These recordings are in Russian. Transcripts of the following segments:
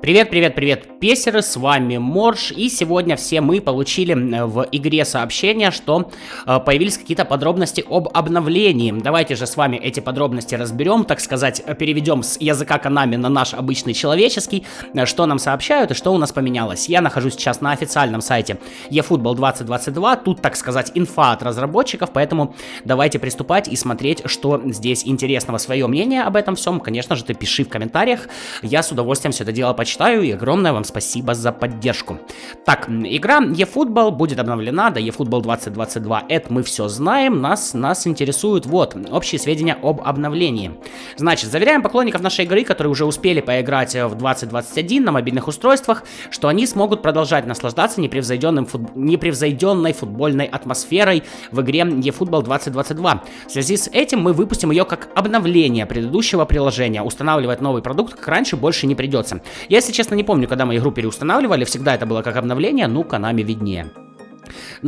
Привет, привет, привет, песеры, с вами Морж, и сегодня все мы получили в игре сообщение, что появились какие-то подробности об обновлении. Давайте же с вами эти подробности разберем, так сказать, переведем с языка Konami на наш обычный человеческий, что нам сообщают и что у нас поменялось. Я нахожусь сейчас на официальном сайте eFootball 2022, тут, так сказать, инфа от разработчиков, поэтому давайте приступать и смотреть, что здесь интересного. Свое мнение об этом всем, конечно же, ты пиши в комментариях, я с удовольствием все это дело почитаю, и огромное вам спасибо за поддержку. Так, игра eFootball будет обновлена до eFootball 2022, это мы все знаем, нас интересуют вот общие сведения об обновлении. Значит, заверяем поклонников нашей игры, которые уже успели поиграть в 2021 на мобильных устройствах, что они смогут продолжать наслаждаться непревзойденной футбольной атмосферой в игре eFootball 2022. В связи с этим мы выпустим ее как обновление предыдущего приложения. Устанавливать новый продукт, как раньше, больше не придется. Я, если честно, не помню, когда мы игру переустанавливали, всегда это было как обновление, ну, Konami виднее.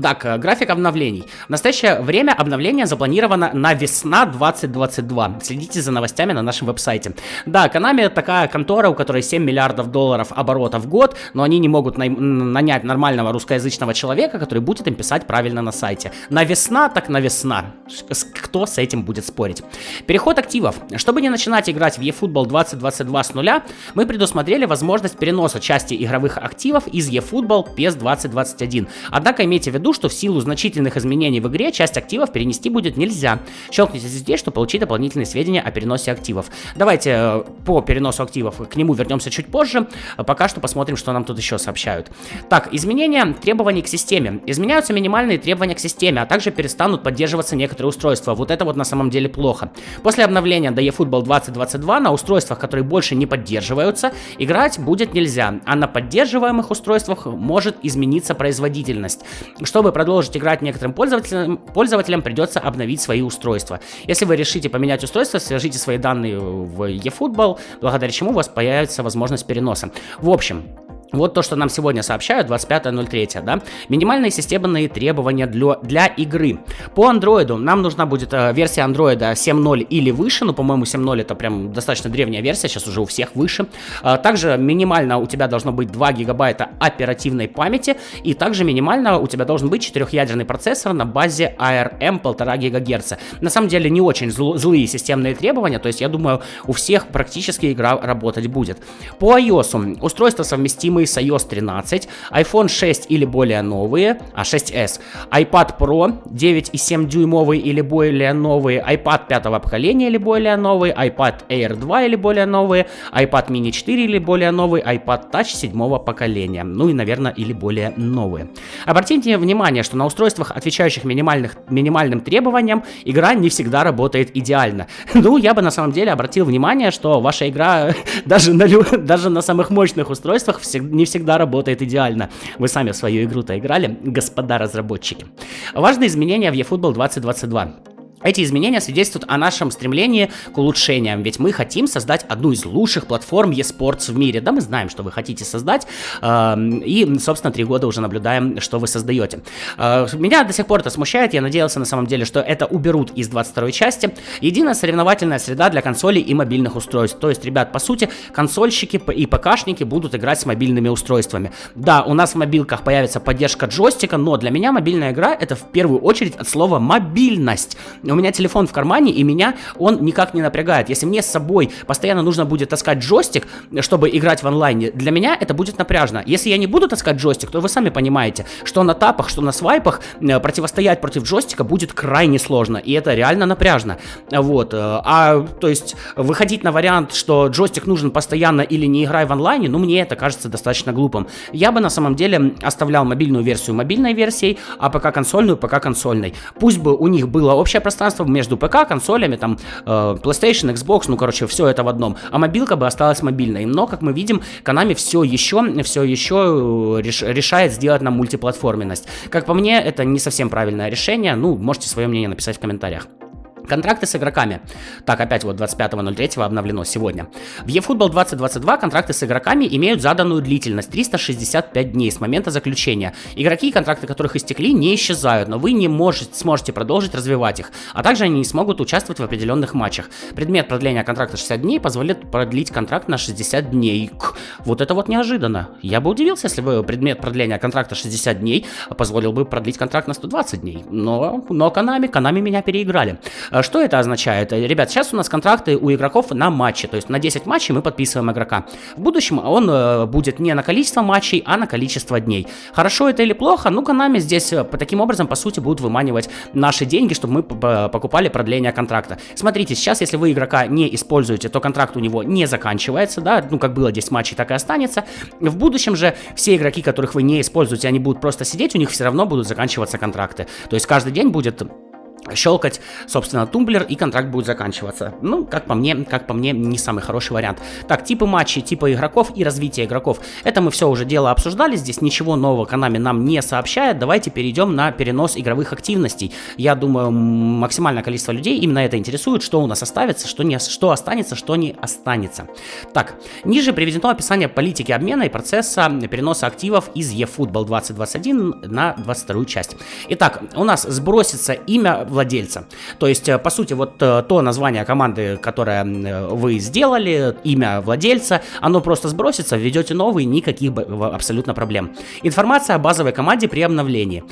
Так, график обновлений. В настоящее время обновление запланировано на весна 2022. Следите за новостями на нашем веб-сайте. Да, Konami такая контора, у которой 7 миллиардов долларов оборота в год, но они не могут нанять нормального русскоязычного человека, который будет им писать правильно на сайте. На весна, так на весна. Кто с этим будет спорить? Переход активов. Чтобы не начинать играть в eFootball 2022 с нуля, мы предусмотрели возможность переноса части игровых активов из eFootball PES 2021. Однако имейте в виду, что в силу значительных изменений в игре часть активов перенести будет нельзя. Щелкните здесь, чтобы получить дополнительные сведения о переносе активов. Давайте по переносу активов к нему вернемся чуть позже. Пока что посмотрим, что нам тут еще сообщают. Так, изменения требований к системе. Изменяются минимальные требования к системе, а также перестанут поддерживаться некоторые устройства. Вот это вот на самом деле плохо. После обновления до eFootball 2022 на устройствах, которые больше не поддерживаются, играть будет нельзя, а на поддерживаемых устройствах может измениться производительность. Чтобы продолжить играть некоторым пользователям придется обновить свои устройства. Если вы решите поменять устройство, свяжите свои данные в eFootball, благодаря чему у вас появится возможность переноса. В общем, вот то, что нам сегодня сообщают, 25.03, да? Минимальные системные требования для игры. По андроиду нам нужна будет версия андроида 7.0 или выше, ну, по-моему, 7.0 это прям достаточно древняя версия, сейчас уже у всех выше. Также минимально у тебя должно быть 2 гигабайта оперативной памяти, и также минимально у тебя должен быть 4-ядерный процессор на базе ARM 1,5 ГГц. На самом деле не очень злые системные требования, то есть я думаю, у всех практически игра работать будет. По iOS устройства совместимы с iOS 13, iPhone 6 или более новые, 6s, iPad Pro 9,7 дюймовый или более новые, iPad 5-го поколения или более новые, iPad Air 2 или более новые, iPad Mini 4 или более новый, iPad Touch 7-го поколения, ну и, наверное, или более новые. Обратите внимание, что на устройствах, отвечающих минимальным требованиям, игра не всегда работает идеально. Ну, я бы на самом деле обратил внимание, что ваша игра даже на самых мощных устройствах не всегда работает идеально. Вы сами в свою игру-то играли, господа разработчики. Важные изменения в eFootball 2022. Эти изменения свидетельствуют о нашем стремлении к улучшениям, ведь мы хотим создать одну из лучших платформ eSports в мире. Да, мы знаем, что вы хотите создать, и, собственно, 3 года уже наблюдаем, что вы создаете. Меня до сих пор это смущает, я надеялся на самом деле, что это уберут из 22-й части. Единая соревновательная среда для консолей и мобильных устройств. То есть, ребят, по сути, консольщики и ПКшники будут играть с мобильными устройствами. Да, у нас в мобилках появится поддержка джойстика, но для меня мобильная игра — это в первую очередь от слова «мобильность». У меня телефон в кармане, и меня он никак не напрягает. Если мне с собой постоянно нужно будет таскать джойстик, чтобы играть в онлайне, для меня это будет напряжно. Если я не буду таскать джойстик, то вы сами понимаете, что на тапах, что на свайпах противостоять против джойстика будет крайне сложно, и это реально напряжно. Вот. То есть выходить на вариант, что джойстик нужен постоянно или не играй в онлайне, ну, мне это кажется достаточно глупым. Я бы на самом деле оставлял мобильную версию мобильной версией, а ПК-консольную ПК-консольной. Пусть бы у них было общее пространство между ПК, консолями, там, PlayStation, Xbox, ну, короче, все это в одном, а мобилка бы осталась мобильной. Но, как мы видим, Konami все еще решает сделать нам мультиплатформенность. Как по мне, это не совсем правильное решение, ну, можете свое мнение написать в комментариях. Контракты с игроками. Так, опять вот 25.03 обновлено сегодня. В eFootball 2022 контракты с игроками имеют заданную длительность 365 дней с момента заключения. Игроки, контракты которых истекли, не исчезают, но вы не сможете продолжить развивать их, а также они не смогут участвовать в определенных матчах. Предмет продления контракта 60 дней позволит продлить контракт на 60 дней. Вот это вот неожиданно. Я бы удивился, если бы предмет продления контракта 60 дней позволил бы продлить контракт на 120 дней. Но Konami меня переиграли. Что это означает? Ребят, сейчас у нас контракты у игроков на матчи, то есть на 10 матчей мы подписываем игрока. В будущем он будет не на количество матчей, а на количество дней. Хорошо это или плохо? Ну, Konami здесь таким образом, по сути, будут выманивать наши деньги, чтобы мы покупали продление контракта. Смотрите, сейчас, если вы игрока не используете, то контракт у него не заканчивается, да, ну, как было 10 матчей, так и останется. В будущем же все игроки, которых вы не используете, они будут просто сидеть, у них все равно будут заканчиваться контракты. То есть каждый день будет щелкать, собственно, тумблер, и контракт будет заканчиваться. Ну, как по мне, не самый хороший вариант. Так, типы матчей, типы игроков и развитие игроков. Это мы все уже дело обсуждали, здесь ничего нового Konami нам не сообщает. Давайте перейдем на перенос игровых активностей. Я думаю, максимальное количество людей именно это интересует, что у нас останется, что останется, что не останется. Так, ниже приведено описание политики обмена и процесса переноса активов из eFootball 2021 на 22 часть. Итак, у нас сбросится имя владельца. То есть, по сути, вот то название команды, которое вы сделали, имя владельца, оно просто сбросится, введете новый, никаких абсолютно проблем. Информация о базовой команде при обновлении.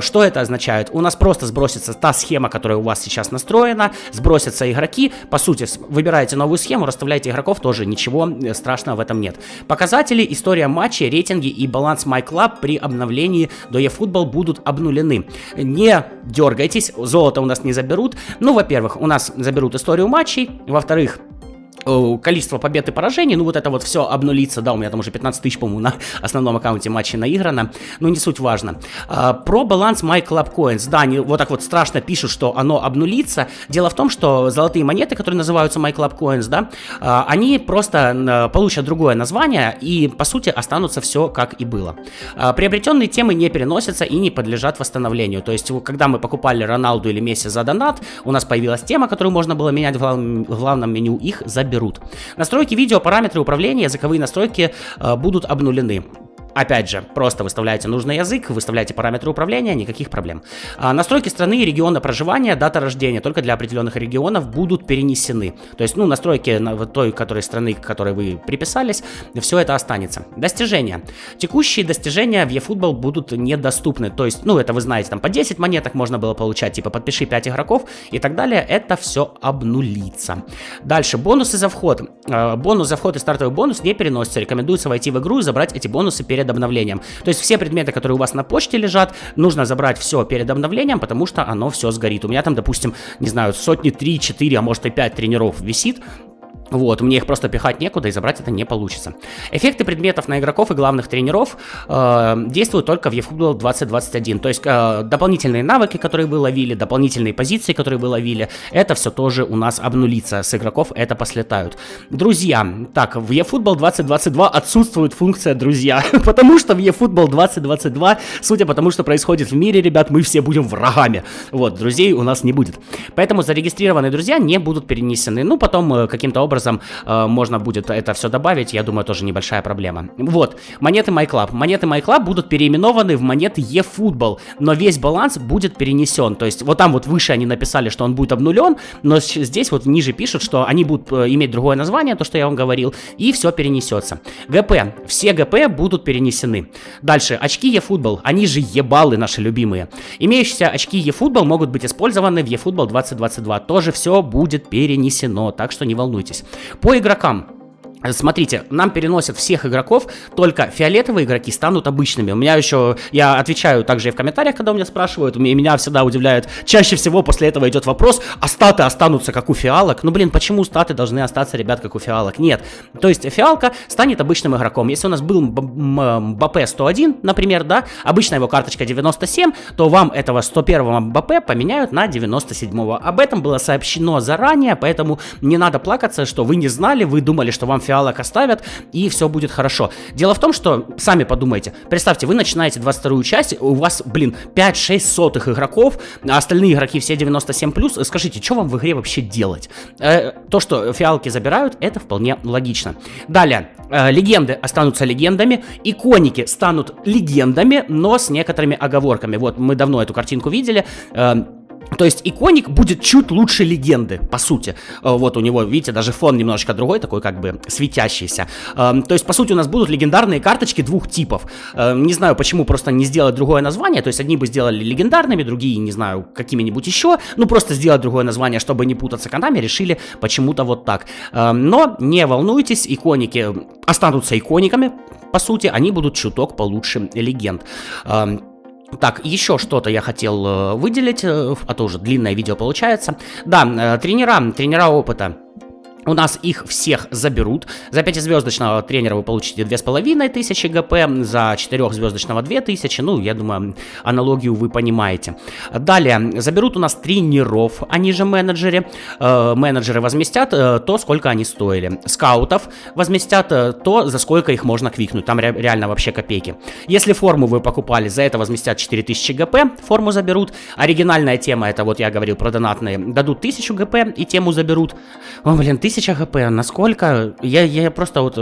Что это означает? У нас просто сбросится та схема, которая у вас сейчас настроена, сбросятся игроки, по сути, выбираете новую схему, расставляете игроков, тоже ничего страшного в этом нет. Показатели, история матчей, рейтинги и баланс MyClub при обновлении до eFootball будут обнулены. Не дергайтесь, золото у нас не заберут. Ну, во-первых, у нас заберут историю матчей. Во-вторых, количество побед и поражений, ну вот это вот все обнулится, да, у меня там уже 15 тысяч, по-моему, на основном аккаунте матчей наиграно, но не суть важно. Про баланс MyClub Coins, да, они вот так вот страшно пишут, что оно обнулится. Дело в том, что золотые монеты, которые называются MyClub Coins, да, они просто получат другое название и, по сути, останутся все как и было. Приобретенные темы не переносятся и не подлежат восстановлению, то есть, когда мы покупали Роналду или Месси за донат, у нас появилась тема, которую можно было менять в главном меню, их заберут. Настройки видео, параметры управления, языковые настройки будут обнулены. Опять же, просто выставляете нужный язык, выставляете параметры управления, никаких проблем. Настройки страны и региона проживания, дата рождения только для определенных регионов будут перенесены. То есть, ну, настройки той страны, к которой вы приписались, все это останется. Достижения. Текущие достижения в eFootball будут недоступны. То есть, ну, это вы знаете, там по 10 монеток можно было получать, типа подпиши 5 игроков и так далее. Это все обнулится. Дальше, бонусы за вход. Бонус за вход и стартовый бонус не переносятся. Рекомендуется войти в игру и забрать эти бонусы перед обновлением. То есть все предметы, которые у вас на почте лежат, нужно забрать все перед обновлением, потому что оно все сгорит. У меня там, допустим, не знаю, сотни 3, 4, а может и 5 тренеров висит. Вот, мне их просто пихать некуда, и забрать это не получится. Эффекты предметов на игроков и главных тренеров действуют только в eFootball 2021. То есть дополнительные навыки, которые вы ловили, дополнительные позиции, которые вы ловили, это все тоже у нас обнулится. С игроков это послетают. Друзья, так, в eFootball 2022 отсутствует функция «друзья», потому что в eFootball 2022, судя по тому, что происходит в мире, ребят, мы все будем врагами. Вот, друзей у нас не будет. Поэтому зарегистрированные друзья не будут перенесены. Ну, потом каким-то образом можно будет это все добавить, я думаю, тоже небольшая проблема. Вот, монеты MyClub. Монеты MyClub будут переименованы в монеты eFootball, но весь баланс будет перенесен. То есть вот там вот выше они написали, что он будет обнулен, но здесь вот ниже пишут, что они будут иметь другое название, то, что я вам говорил, и все перенесется. ГП. Все ГП будут перенесены. Дальше, очки eFootball, они же ебалы наши любимые. Имеющиеся очки eFootball могут быть использованы в eFootball 2022. Тоже все будет перенесено, так что не волнуйтесь. По игрокам. Смотрите, нам переносят всех игроков, только фиолетовые игроки станут обычными. У меня еще, я отвечаю также и в комментариях, когда у меня спрашивают, меня всегда удивляет, чаще всего после этого идет вопрос, а статы останутся как у фиалок? Ну блин, почему статы должны остаться, ребят, как у фиалок? Нет, то есть фиалка станет обычным игроком. Если у нас был Мбаппе 101, например, да, обычная его карточка 97, то вам этого 101-го Мбаппе поменяют на 97-го. Об этом было сообщено заранее, поэтому не надо плакаться, что вы не знали, вы думали, что вам фиалка фиалок оставят, и все будет хорошо. Дело в том, что, сами подумайте, представьте, вы начинаете 22-ю часть, у вас, 5-6 сотых игроков, а остальные игроки все 97+, скажите, что вам в игре вообще делать? То, что фиалки забирают, это вполне логично. Далее, легенды останутся легендами, иконики станут легендами, но с некоторыми оговорками. Вот, мы давно эту картинку видели. То есть иконик будет чуть лучше легенды, по сути. Вот у него, видите, даже фон немножечко другой, такой как бы светящийся. То есть, по сути, у нас будут легендарные карточки двух типов. Не знаю, почему просто не сделать другое название. То есть, одни бы сделали легендарными, другие, не знаю, какими-нибудь еще. Ну, просто сделать другое название, чтобы не путаться конами, решили почему-то вот так. Но не волнуйтесь, иконики останутся икониками, по сути, они будут чуток получше легенд. Так, еще что-то я хотел выделить, а то уже длинное видео получается. Да, тренера опыта. У нас их всех заберут. За 5-звездочного тренера вы получите 2500 ГП, за 4-звездочного 2000. Ну, я думаю, аналогию вы понимаете. Далее, заберут у нас тренеров, они же менеджеры. Менеджеры возместят то, сколько они стоили. Скаутов возместят то, за сколько их можно квикнуть. Там реально вообще копейки. Если форму вы покупали, за это возместят 4000 ГП, форму заберут. Оригинальная тема, это вот я говорил про донатные, дадут 1000 ГП и тему заберут. О, 1000 ГП, насколько, я просто вот,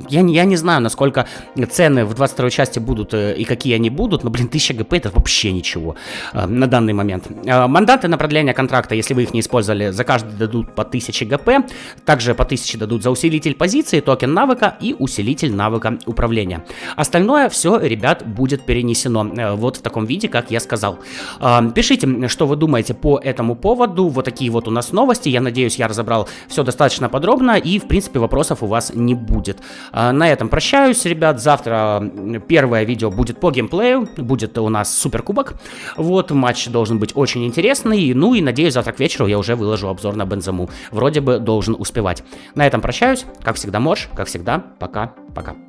я не знаю, насколько цены в 22-й части будут и какие они будут, но, 1000 ГП это вообще ничего на данный момент. Мандаты на продление контракта, если вы их не использовали, за каждый дадут по 1000 ГП, также по 1000 дадут за усилитель позиции, токен навыка и усилитель навыка управления. Остальное все, ребят, будет перенесено вот в таком виде, как я сказал. Пишите, что вы думаете по этому поводу, вот такие вот у нас новости, я надеюсь, я разобрал все достаточно подробно и, в принципе, вопросов у вас не будет. На этом прощаюсь, ребят. Завтра первое видео будет по геймплею. Будет у нас суперкубок. Вот, матч должен быть очень интересный. Ну и, надеюсь, завтра к вечеру я уже выложу обзор на Бензему. Вроде бы должен успевать. На этом прощаюсь. Как всегда, Морж. Как всегда, пока-пока.